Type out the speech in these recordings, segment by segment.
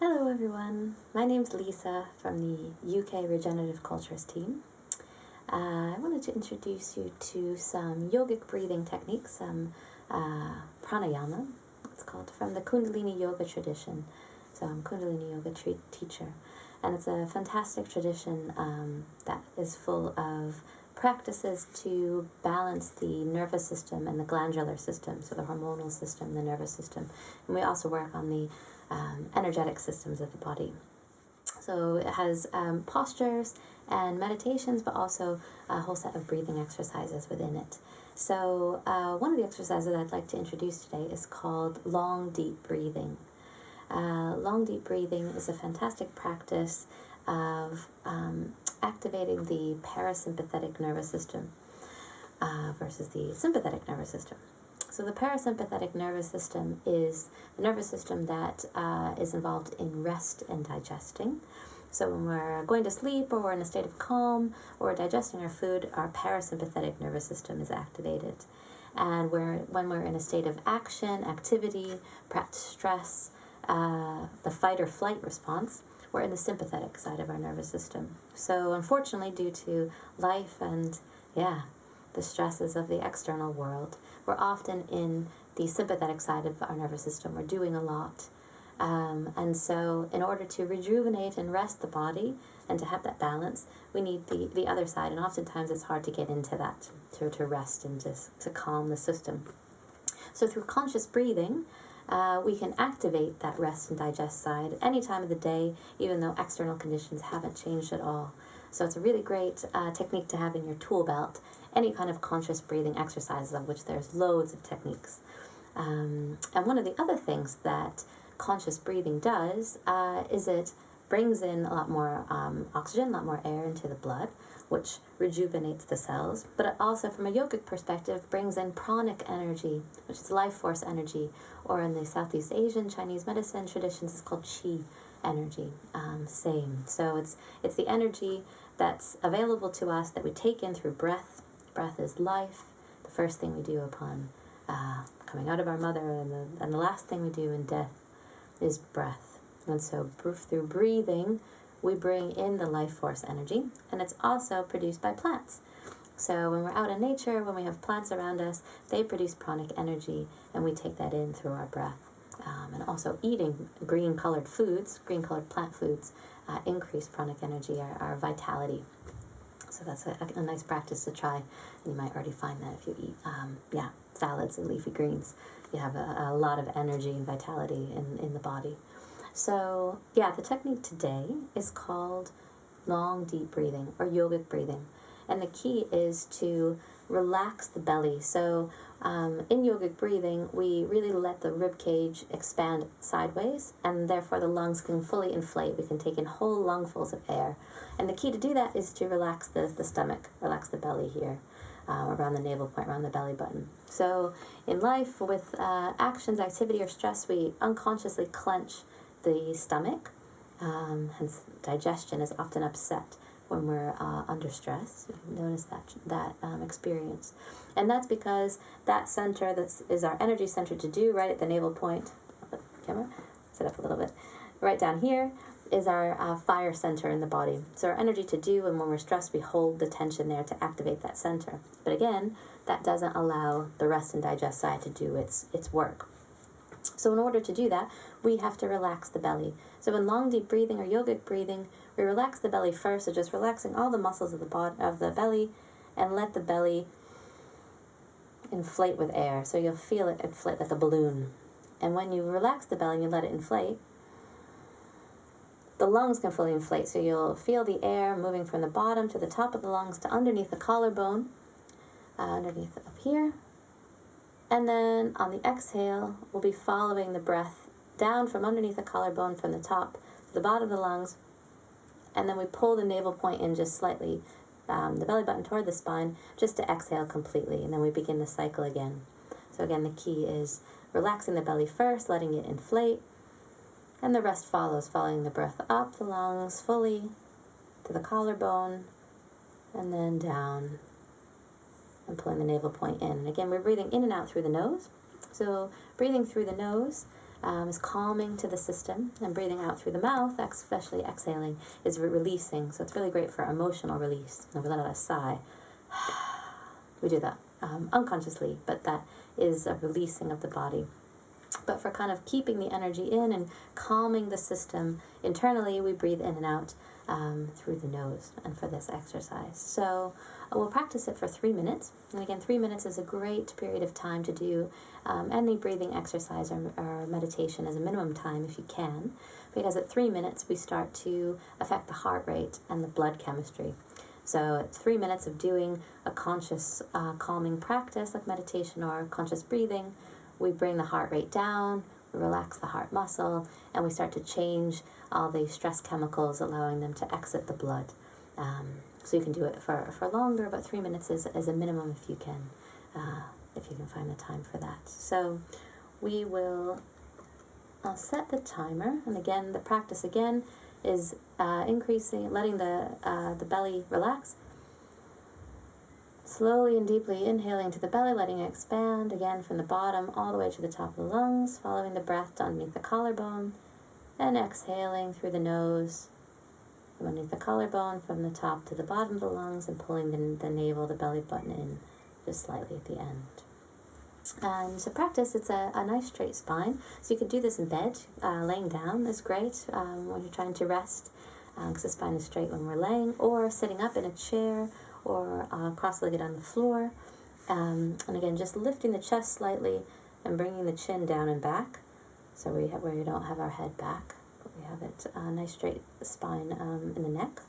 Hello everyone, my name's Lisa from the UK Regenerative Cultures team. I wanted to introduce you to some yogic breathing techniques, some pranayama, it's called, from the Kundalini yoga tradition. So I'm a Kundalini yoga teacher, and it's a fantastic tradition that is full of practices to balance the nervous system and the glandular system, so the hormonal system, the nervous system. And we also work on the energetic systems of the body. So it has postures and meditations, but also a whole set of breathing exercises within it. So one of the exercises I'd like to introduce today is called long deep breathing. Long deep breathing is a fantastic practice of activating the parasympathetic nervous system versus the sympathetic nervous system. So the parasympathetic nervous system is the nervous system that is involved in rest and digesting. So when we're going to sleep, or we're in a state of calm, or we're digesting our food, our parasympathetic nervous system is activated. And when we're in a state of action, activity, perhaps stress, the fight or flight response, we're in the sympathetic side of our nervous system. So unfortunately, due to life and the stresses of the external world, we're often in the sympathetic side of our nervous system. We're doing a lot. And so in order to rejuvenate and rest the body and to have that balance, we need the other side. And oftentimes it's hard to get into that, to rest and just to calm the system. So through conscious breathing, we can activate that rest and digest side any time of the day, even though external conditions haven't changed at all. So it's a really great technique to have in your tool belt, any kind of conscious breathing exercises, of which there's loads of techniques. And one of the other things that conscious breathing does is it brings in a lot more oxygen, a lot more air into the blood, which rejuvenates the cells. But it also, from a yogic perspective, brings in pranic energy, which is life force energy, or in the Southeast Asian Chinese medicine traditions, it's called qi energy. Same. So it's the energy that's available to us that we take in through breath. Breath is life. The first thing we do upon coming out of our mother, and the last thing we do in death is breath. And so through breathing, we bring in the life force energy, and it's also produced by plants. So when we're out in nature, when we have plants around us, they produce pranic energy, and we take that in through our breath. And also eating green-colored foods, green-colored plant foods, increase pranic energy, our vitality. So that's a nice practice to try. You might already find that if you eat salads and leafy greens. You have a lot of energy and vitality in the body. So the technique today is called long deep breathing, or yogic breathing. And the key is to relax the belly. So in yogic breathing, we really let the rib cage expand sideways, and therefore the lungs can fully inflate. We can take in whole lungfuls of air. And the key to do that is to relax the stomach, relax the belly here, around the navel point, around the belly button. So in life, with actions, activity, or stress, we unconsciously clench the stomach. Hence, digestion is often upset when we're under stress. Notice that experience. And that's because that center, that is our energy center to do, right at the navel point. Camera, sit up a little bit. Right down here is our fire center in the body. So our energy to do, and when we're stressed, we hold the tension there to activate that center. But again, that doesn't allow the rest and digest side to do its work. So in order to do that, we have to relax the belly. So in long deep breathing or yogic breathing, we relax the belly first, so just relaxing all the muscles of the belly, and let the belly inflate with air. So you'll feel it inflate like a balloon. And when you relax the belly and you let it inflate, the lungs can fully inflate. So you'll feel the air moving from the bottom to the top of the lungs to underneath the collarbone, underneath up here. And then on the exhale, we'll be following the breath down from underneath the collarbone, from the top to the bottom of the lungs. And then we pull the navel point in just slightly, the belly button toward the spine, just to exhale completely. And then we begin the cycle again. So again, the key is relaxing the belly first, letting it inflate. And the rest follows, following the breath up the lungs fully to the collarbone, and then down, and pulling the navel point in. And again, we're breathing in and out through the nose. So breathing through the nose is calming to the system, and breathing out through the mouth, especially exhaling, is releasing. So it's really great for emotional release. And we let out a sigh. We do that unconsciously, but that is a releasing of the body. But for kind of keeping the energy in and calming the system internally, we breathe in and out through the nose, and for this exercise. So we'll practice it for 3 minutes. And again, 3 minutes is a great period of time to do any breathing exercise or meditation as a minimum time if you can, because at 3 minutes we start to affect the heart rate and the blood chemistry. So it's 3 minutes of doing a conscious calming practice like meditation or conscious breathing. We bring the heart rate down, we relax the heart muscle, and we start to change all the stress chemicals, allowing them to exit the blood. So you can do it for longer, but 3 minutes is a minimum if you can find the time for that. So I'll set the timer, and again, the practice again is increasing, letting the belly relax. Slowly and deeply inhaling to the belly, letting it expand, again from the bottom all the way to the top of the lungs, following the breath to underneath the collarbone, and exhaling through the nose, from underneath the collarbone, from the top to the bottom of the lungs, and pulling the navel, the belly button in just slightly at the end. And to practice, it's a nice straight spine. So you could do this in bed. Laying down is great when you're trying to rest, because the spine is straight when we're laying, or sitting up in a chair, or cross-legged on the floor. And again, just lifting the chest slightly and bringing the chin down and back. So where you don't have our head back, but we have it a nice straight spine in the neck.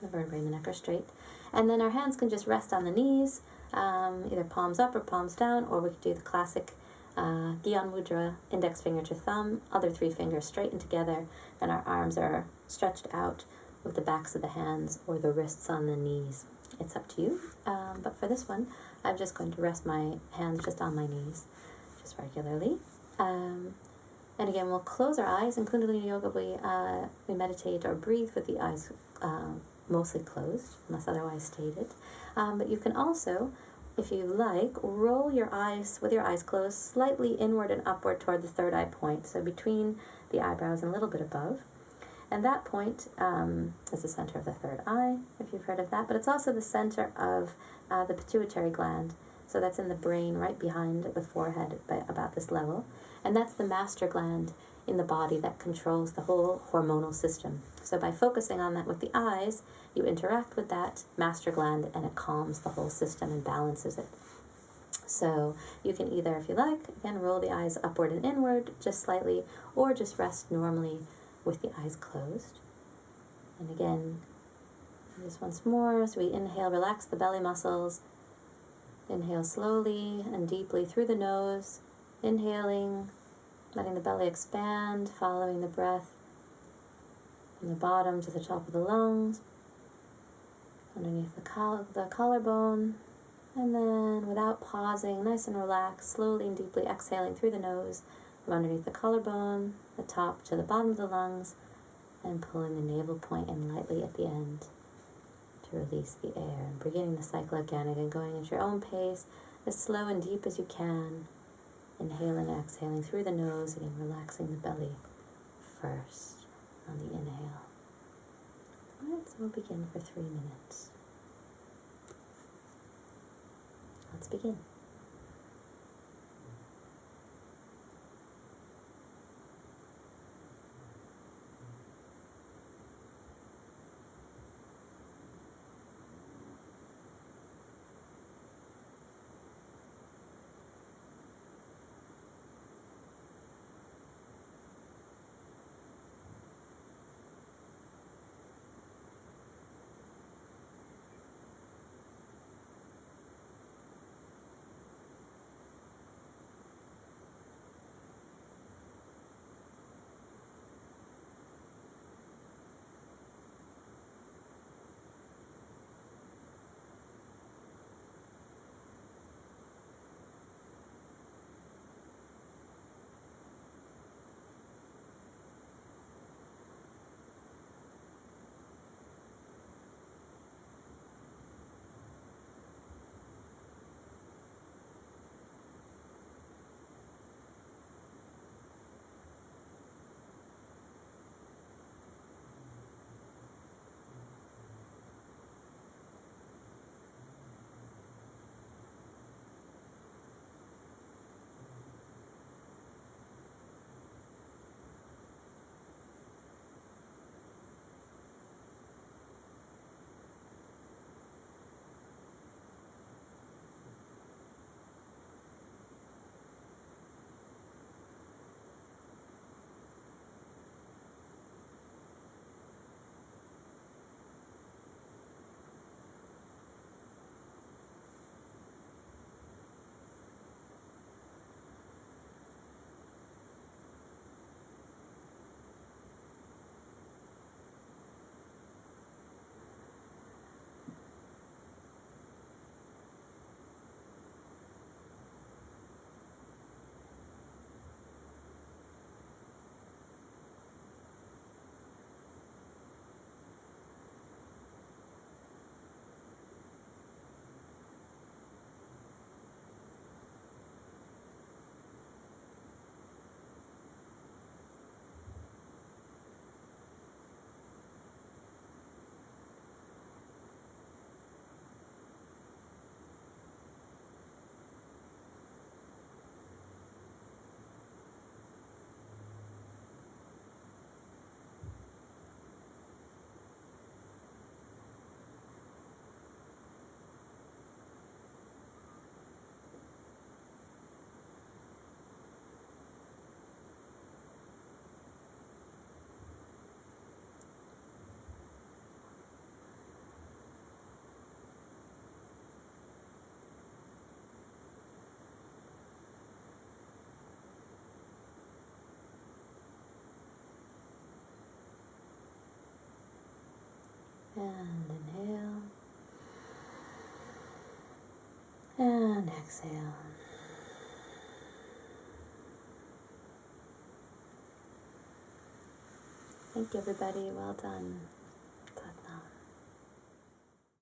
The vertebrae in the neck are straight. And then our hands can just rest on the knees, either palms up or palms down, or we could do the classic Gyan Mudra, index finger to thumb, other 3 fingers straightened together, and our arms are stretched out with the backs of the hands or the wrists on the knees. It's up to you. But for this one, I'm just going to rest my hands just on my knees, just regularly. And again, we'll close our eyes. In Kundalini Yoga, we meditate or breathe with the eyes mostly closed, unless otherwise stated. But you can also, if you like, roll your eyes with your eyes closed slightly inward and upward toward the third eye point, so between the eyebrows and a little bit above. And that point is the center of the third eye, if you've heard of that. But it's also the center of the pituitary gland. So that's in the brain, right behind the forehead, about this level. And that's the master gland in the body that controls the whole hormonal system. So by focusing on that with the eyes, you interact with that master gland, and it calms the whole system and balances it. So you can either, if you like, again, roll the eyes upward and inward just slightly, or just rest normally with the eyes closed. And again, just once more, so we inhale, relax the belly muscles. Inhale slowly and deeply through the nose, inhaling, letting the belly expand, following the breath from the bottom to the top of the lungs, underneath the collarbone, and then without pausing, nice and relaxed, slowly and deeply exhaling through the nose, from underneath the collarbone, the top to the bottom of the lungs, and pulling the navel point in lightly at the end to release the air. And beginning the cycle again, going at your own pace, as slow and deep as you can. Inhaling and exhaling through the nose, again relaxing the belly first on the inhale. Alright, so we'll begin for 3 minutes. Let's begin. And inhale. And exhale. Thank you, everybody. Well done.